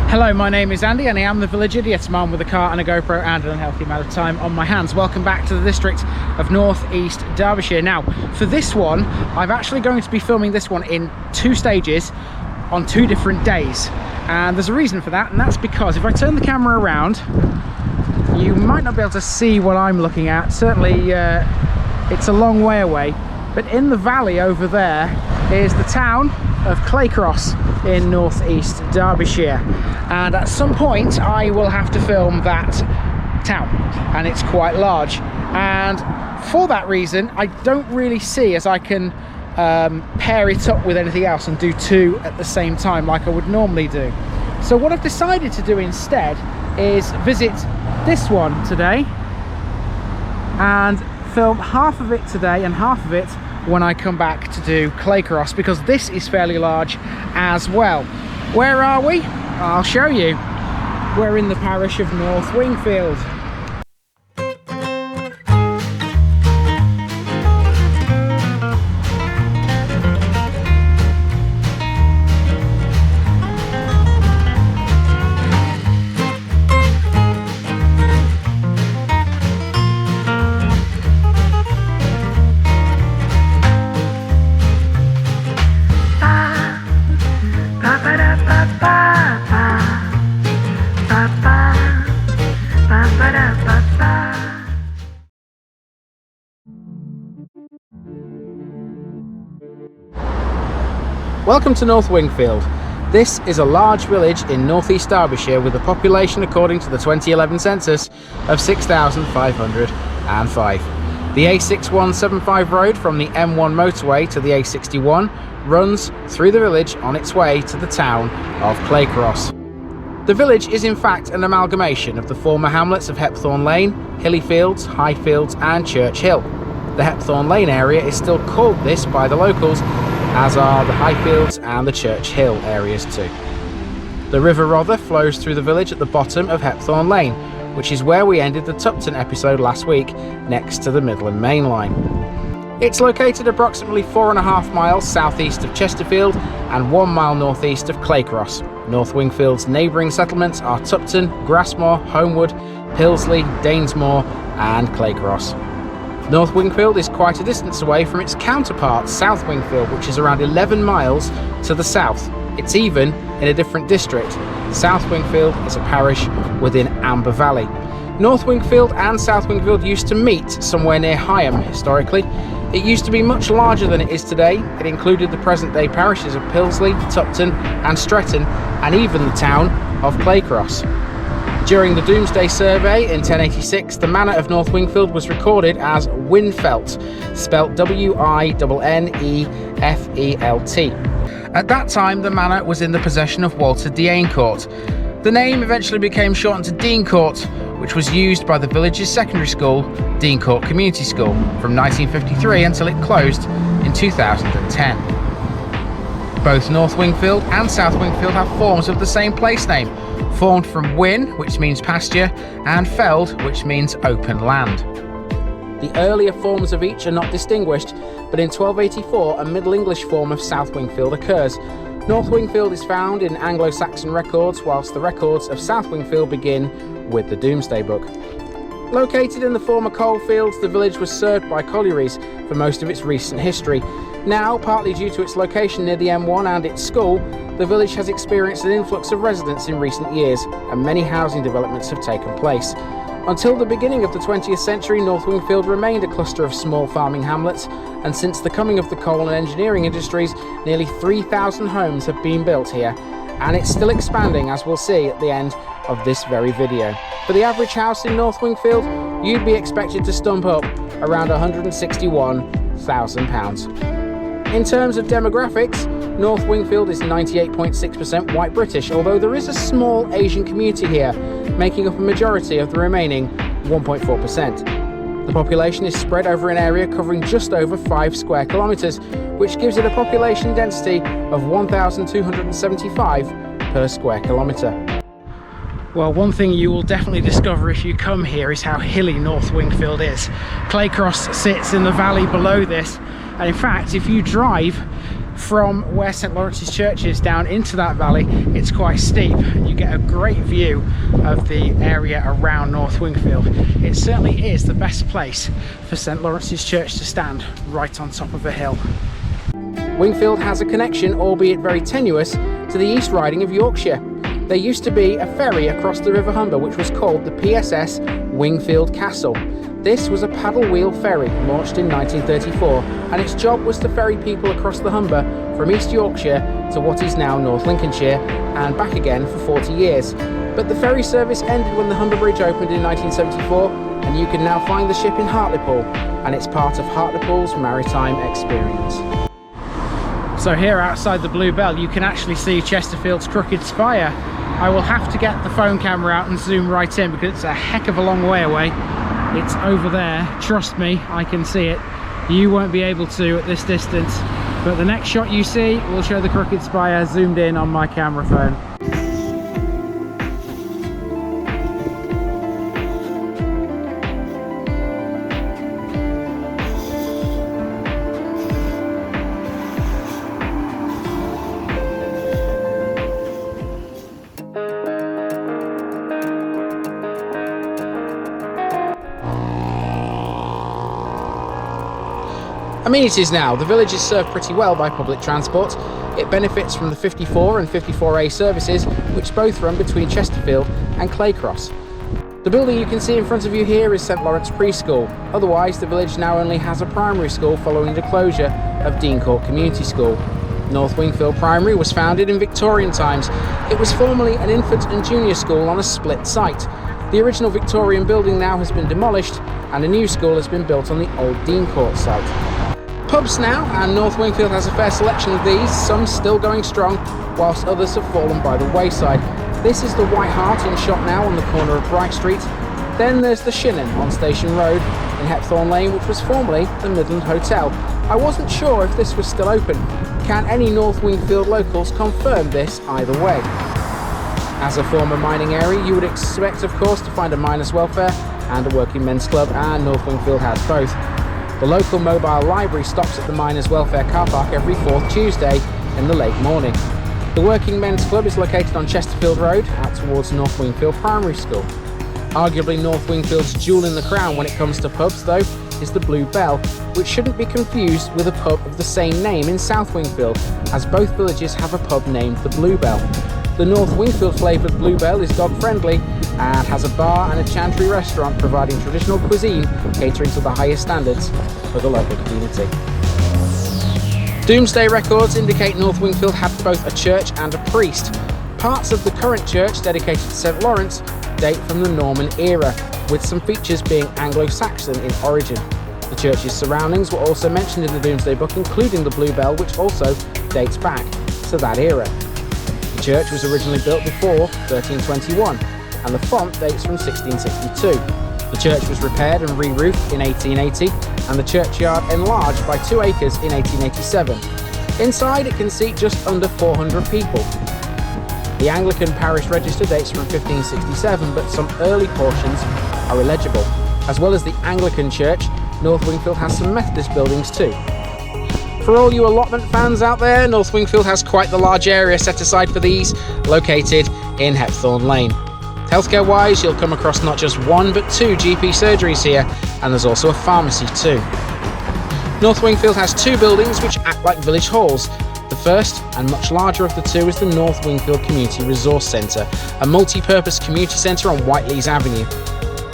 Hello, my name is Andy and I am the village idiot, man with a car and a GoPro and an unhealthy amount of time on my hands. Welcome back to the district of North East Derbyshire. Now, for this one, I'm actually going to be filming this one in 2 stages on 2 different days. And there's a reason for that, and that's because if I turn the camera around, you might not be able to see what I'm looking at. Certainly, it's a long way away. But in the valley over there is the town of Claycross in North East Derbyshire, and at some point I will have to film that town, and it's quite large, and for that reason I don't really see as I can pair it up with anything else and do 2 at the same time like I would normally do. So what I've decided to do instead is visit this one today and film half of it today and half of it when I come back to do Claycross, because this is fairly large as well. Where are we? I'll show you. We're in the parish of North Wingfield. Welcome to North Wingfield. This is a large village in North East Derbyshire with a population, according to the 2011 census, of 6,505. The A6175 road from the M1 motorway to the A61 runs through the village on its way to the town of Claycross. The village is in fact an amalgamation of the former hamlets of Hepthorne Lane, Hillyfields, Highfields and Church Hill. The Hepthorne Lane area is still called this by the locals, as are the Highfields and the Church Hill areas too. The River Rother flows through the village at the bottom of Hepthorne Lane, which is where we ended the Tupton episode last week, next to the Midland Main Line. It's located approximately 4.5 miles southeast of Chesterfield and 1 mile northeast of Claycross. North Wingfield's neighbouring settlements are Tupton, Grassmore, Homewood, Pilsley, Danesmore and Claycross. North Wingfield is quite a distance away from its counterpart, South Wingfield, which is around 11 miles to the south. It's even in a different district. South Wingfield is a parish within Amber Valley. North Wingfield and South Wingfield used to meet somewhere near Higham historically. It used to be much larger than it is today. It included the present-day parishes of Pilsley, Tupton and Stretton, and even the town of Claycross. During the Domesday Survey in 1086, the manor of North Wingfield was recorded as Winfelt, spelt W-I-N-N-E-F-E-L-T. At that time, the manor was in the possession of Walter D'Aincourt. The name eventually became shortened to Deancourt, which was used by the village's secondary school, Deancourt Community School, from 1953 until it closed in 2010. Both North Wingfield and South Wingfield have forms of the same place name, formed from Win, which means pasture, and Feld, which means open land. The earlier forms of each are not distinguished, but in 1284 a Middle English form of South Wingfield occurs. North Wingfield is found in Anglo-Saxon records, whilst the records of South Wingfield begin with the Domesday Book. Located in the former coalfields, the village was served by collieries for most of its recent history. Now, partly due to its location near the M1 and its school, the village has experienced an influx of residents in recent years, and many housing developments have taken place. Until the beginning of the 20th century, North Wingfield remained a cluster of small farming hamlets, and since the coming of the coal and engineering industries, nearly 3,000 homes have been built here, and it's still expanding, as we'll see at the end of this very video. For the average house in North Wingfield, you'd be expected to stump up around £161,000. In terms of demographics, North Wingfield is 98.6% white British, although there is a small Asian community here, making up a majority of the remaining 1.4%. The population is spread over an area covering just over 5 square kilometres, which gives it a population density of 1,275 per square kilometre. Well, one thing you will definitely discover if you come here is how hilly North Wingfield is. Claycross sits in the valley below this, and in fact, if you drive from where St Lawrence's Church is down into that valley, it's quite steep. You get a great view of the area around North Wingfield. It certainly is the best place for St Lawrence's Church to stand, right on top of a hill. Wingfield has a connection, albeit very tenuous, to the East Riding of Yorkshire. There used to be a ferry across the River Humber which was called the PSS Wingfield Castle. This was a paddle wheel ferry launched in 1934, and its job was to ferry people across the Humber from East Yorkshire to what is now North Lincolnshire and back again for 40 years. But the ferry service ended when the Humber Bridge opened in 1974, and you can now find the ship in Hartlepool, and it's part of Hartlepool's maritime experience. So here outside the Blue Bell you can actually see Chesterfield's Crooked Spire. I will have to get the phone camera out and zoom right in because it's a heck of a long way away. It's over there, trust me, I can see it. You won't be able to at this distance, but the next shot you see will show the Crooked Spire zoomed in on my camera phone. Amenities now. The village is served pretty well by public transport. It benefits from the 54 and 54A services, which both run between Chesterfield and Claycross. The building you can see in front of you here is St Lawrence Preschool. Otherwise, the village now only has a primary school following the closure of Dean Court Community School. North Wingfield Primary was founded in Victorian times. It was formerly an infant and junior school on a split site. The original Victorian building now has been demolished and a new school has been built on the old Dean Court site. Pubs now, and North Wingfield has a fair selection of these, some still going strong, whilst others have fallen by the wayside. This is the White Hart in shop now on the corner of Bright Street. Then there's the Shinnon on Station Road in Hepthorne Lane, which was formerly the Midland Hotel. I wasn't sure if this was still open. Can any North Wingfield locals confirm this either way? As a former mining area, you would expect, of course, to find a miners' welfare and a working men's club, and North Wingfield has both. The local mobile library stops at the Miners' Welfare car park every 4th Tuesday in the late morning. The Working Men's Club is located on Chesterfield Road, out towards North Wingfield Primary School. Arguably North Wingfield's jewel in the crown when it comes to pubs, though, is the Blue Bell, which shouldn't be confused with a pub of the same name in South Wingfield, as both villages have a pub named the Blue Bell. The North Wingfield flavoured Blue Bell is dog-friendly and has a bar and a chantry restaurant providing traditional cuisine catering to the highest standards for the local community. Doomsday records indicate North Wingfield had both a church and a priest. Parts of the current church dedicated to St Lawrence date from the Norman era, with some features being Anglo-Saxon in origin. The church's surroundings were also mentioned in the Doomsday Book, including the Blue Bell, which also dates back to that era. The church was originally built before 1321, and the font dates from 1662. The church was repaired and re-roofed in 1880, and the churchyard enlarged by 2 acres in 1887. Inside it can seat just under 400 people. The Anglican parish register dates from 1567, but some early portions are illegible. As well as the Anglican church, North Wingfield has some Methodist buildings too. For all you allotment fans out there, North Wingfield has quite the large area set aside for these, located in Hepthorne Lane. Healthcare wise, you'll come across not just 1 but 2 GP surgeries here, and there's also a pharmacy too. North Wingfield has 2 buildings which act like village halls. The first and much larger of the 2 is the North Wingfield Community Resource Centre, a multi-purpose community centre on Whiteleas Avenue.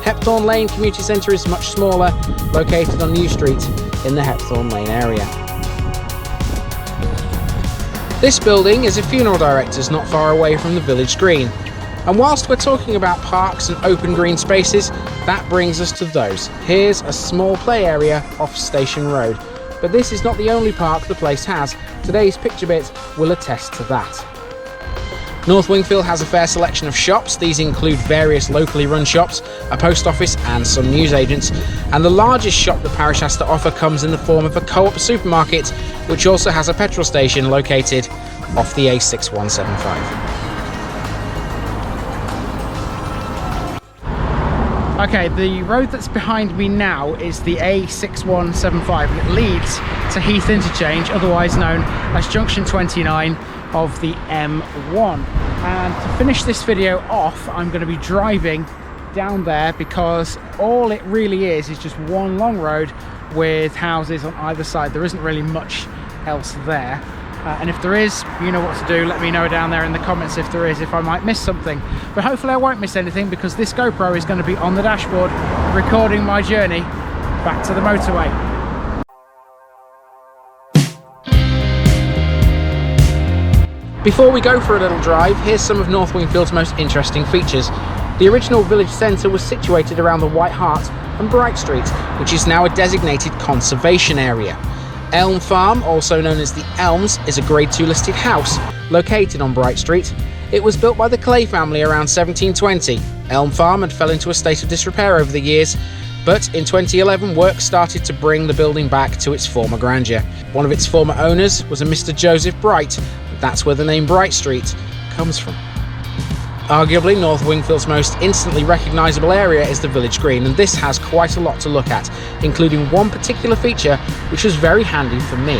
Hepthorne Lane Community Centre is much smaller, located on New Street in the Hepthorne Lane area. This building is a funeral director's not far away from the village green. And whilst we're talking about parks and open green spaces, that brings us to those. Here's a small play area off Station Road. But this is not the only park the place has. Today's picture bit will attest to that. North Wingfield has a fair selection of shops. These include various locally run shops, a post office and some newsagents. And the largest shop the parish has to offer comes in the form of a co-op supermarket, which also has a petrol station located off the A6175. Okay, the road that's behind me now is the A6175 and it leads to Heath Interchange, otherwise known as Junction 29 of the M1. And to finish this video off, I'm going to be driving down there because all it really is just one long road with houses on either side. There isn't really much else there. And if there is, you know what to do. Let me know down there in the comments if there is, if I might miss something. But hopefully I won't miss anything because this GoPro is going to be on the dashboard recording my journey back to the motorway. Before we go for a little drive, here's some of North Wingfield's most interesting features. The original village centre was situated around the White Hart and Bright Street, which is now a designated conservation area. Elm Farm, also known as the Elms, is a Grade 2 listed house located on Bright Street. It was built by the Clay family around 1720. Elm Farm had fell into a state of disrepair over the years, but in 2011 work started to bring the building back to its former grandeur. One of its former owners was a Mr. Joseph Bright, and that's where the name Bright Street comes from. Arguably, North Wingfield's most instantly recognisable area is the village green, and this has quite a lot to look at, including one particular feature which was very handy for me.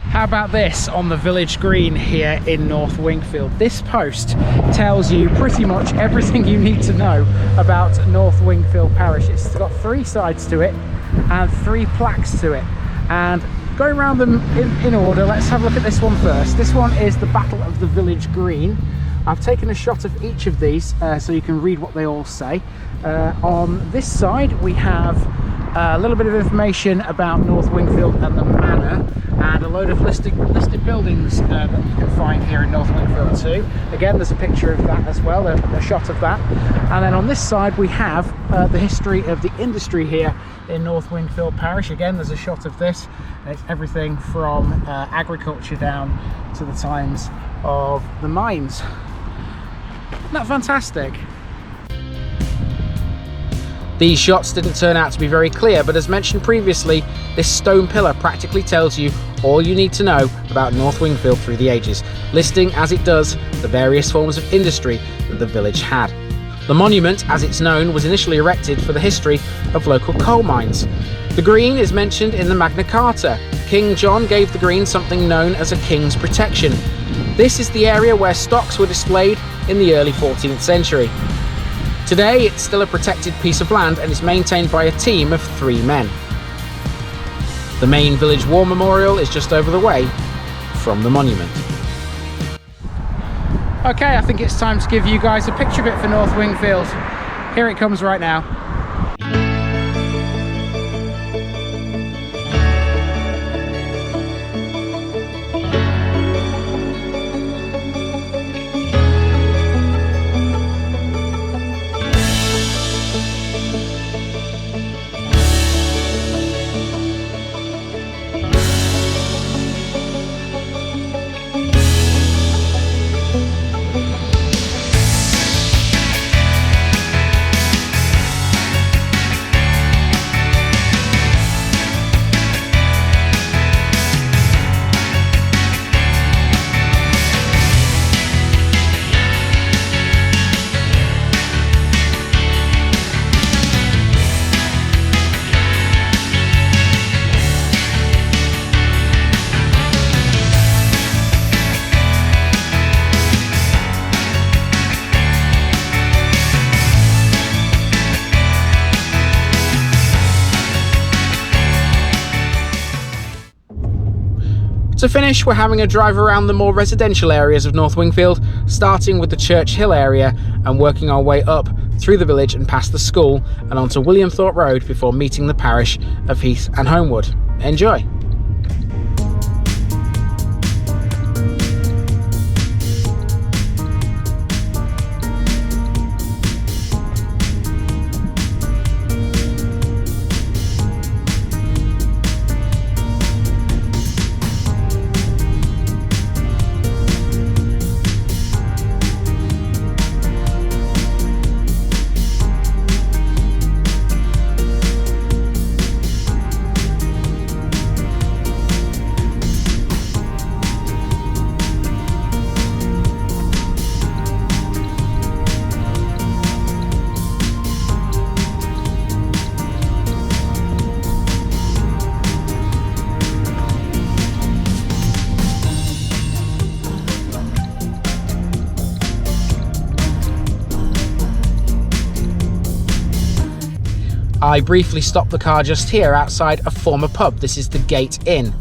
How about this on the village green here in North Wingfield? This post tells you pretty much everything you need to know about North Wingfield Parish. It's got 3 sides to it and 3 plaques to it, and going around them in order, let's have a look at this one first. This one is the Battle of the Village Green. I've taken a shot of each of these so you can read what they all say. On this side we have a little bit of information about North Wingfield and the manor, and a load of listed buildings that you can find here in North Wingfield too. Again, there's a picture of that as well, a shot of that. And then on this side we have the history of the industry here in North Wingfield Parish. Again, there's a shot of this, and it's everything from agriculture down to the times of the mines. Isn't that fantastic? These shots didn't turn out to be very clear, but as mentioned previously, this stone pillar practically tells you all you need to know about North Wingfield through the ages, listing as it does the various forms of industry that the village had. The monument, as it's known, was initially erected for the history of local coal mines. The green is mentioned in the Magna Carta. King John gave the green something known as a king's protection. This is the area where stocks were displayed in the early 14th century. Today it's still a protected piece of land and is maintained by a team of 3 men. The main village war memorial is just over the way from the monument. Okay, I think it's time to give you guys a picture bit for North Wingfield. Here it comes right now. To finish, we're having a drive around the more residential areas of North Wingfield, starting with the Church Hill area and working our way up through the village and past the school and onto William Thorpe Road before meeting the parish of Heath and Homewood. Enjoy! I briefly stopped the car just here outside a former pub. This is the Gate Inn.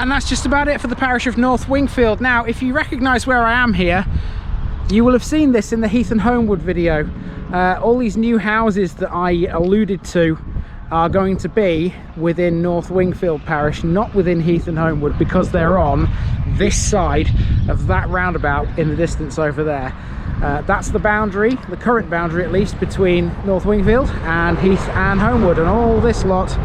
And that's just about it for the parish of North Wingfield. Now, if you recognise where I am here, you will have seen this in the Heath and Homewood video. All these new houses that I alluded to are going to be within North Wingfield Parish, not within Heath and Homewood, because they're on this side of that roundabout in the distance over there. That's the boundary, the current boundary at least, between North Wingfield and Heath and Homewood, and all this lot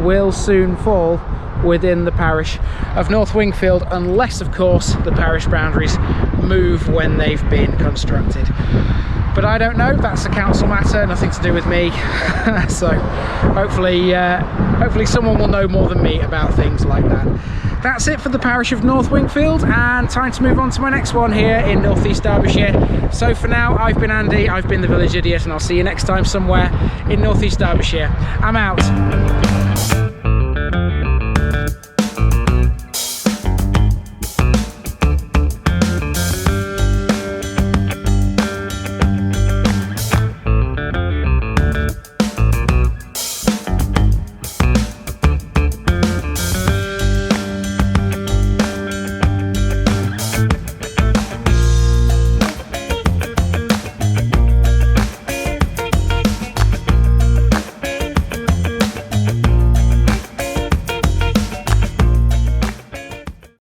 will soon fall within the parish of North Wingfield, unless of course the parish boundaries move when they've been constructed. But I don't know, that's a council matter, nothing to do with me. So hopefully someone will know more than me about things like that. That's it for the parish of North Wingfield, and time to move on to my next one here in North East Derbyshire. So for now, I've been Andy, I've been the Village Idiot, and I'll see you next time somewhere in North East Derbyshire. I'm out.